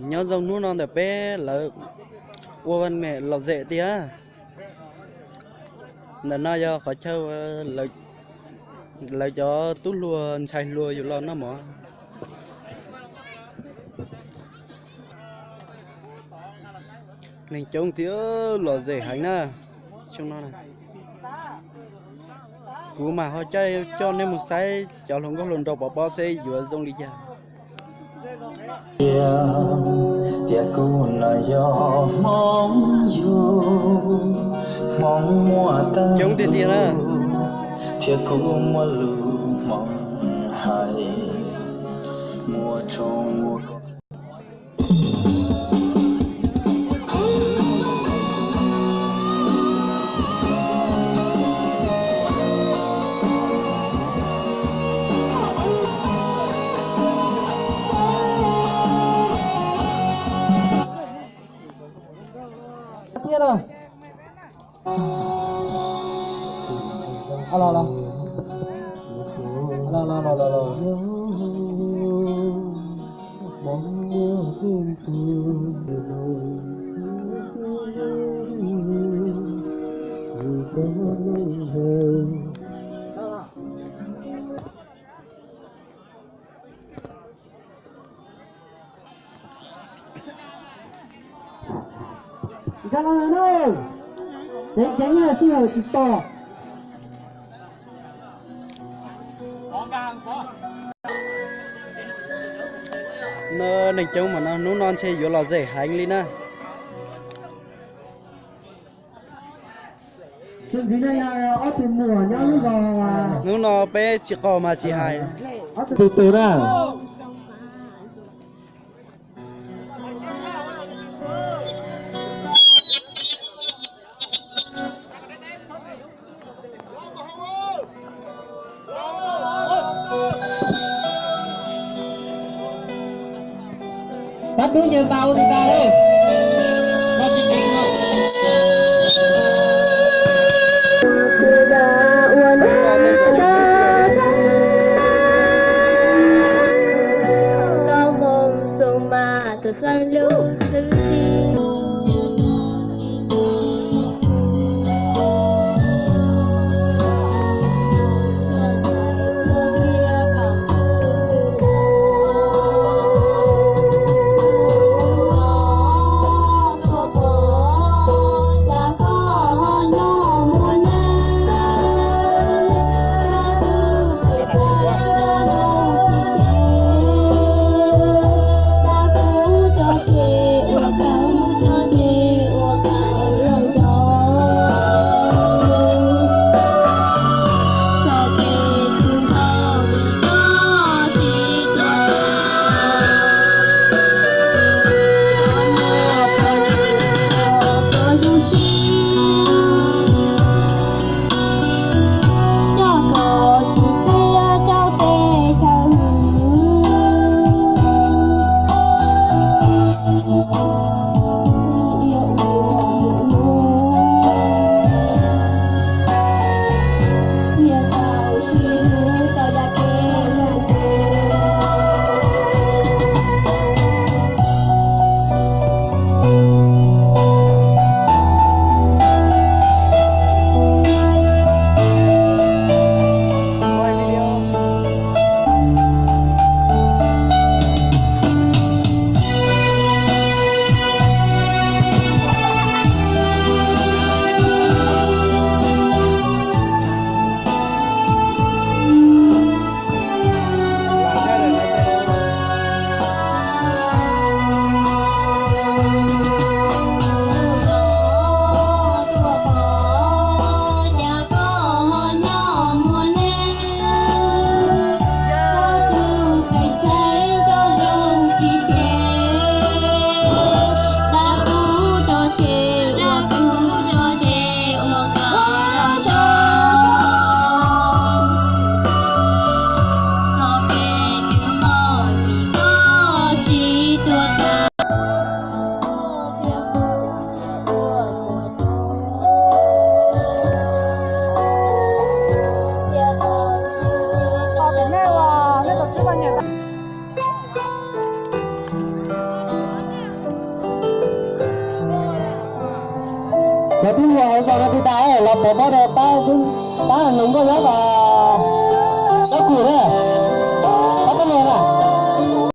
nhớ dòng núi non để bé là qua bên mẹ lò dễ tía nên nó do khỏi chơi lại cho tú luôn xài luôn dù lo nó mỏ mình trông tía lò dễ hành nè trong nó này cú mà họ chơi cho nên một sai cho không có lần đầu bỏ xe vừa dòng đi ra tia cũ là do mong du mong mùa ta chống tiền tiền á tia cũ mùa lũ mong hay mùa trong mùa rồi. Alo. Mong nhớ thương Cái này đâu? Đấy tránh là siêu chỉ to. nó định chống mà nó non xe vô lò dễ hành lên á Chuyện gì đây ở tìm mùa nhá lúc giờ nó nó bé chỉ có mà chỉ hay từ từ ra. Các cứ như tao thì tao đi. Nó chỉ tính thôi. Có mong sông mà từ phan lưu thứ gì. có thứ nhiều hậu sao nó thì ta ở là bỏ bỏ đồ ta cũng ta nung có giá và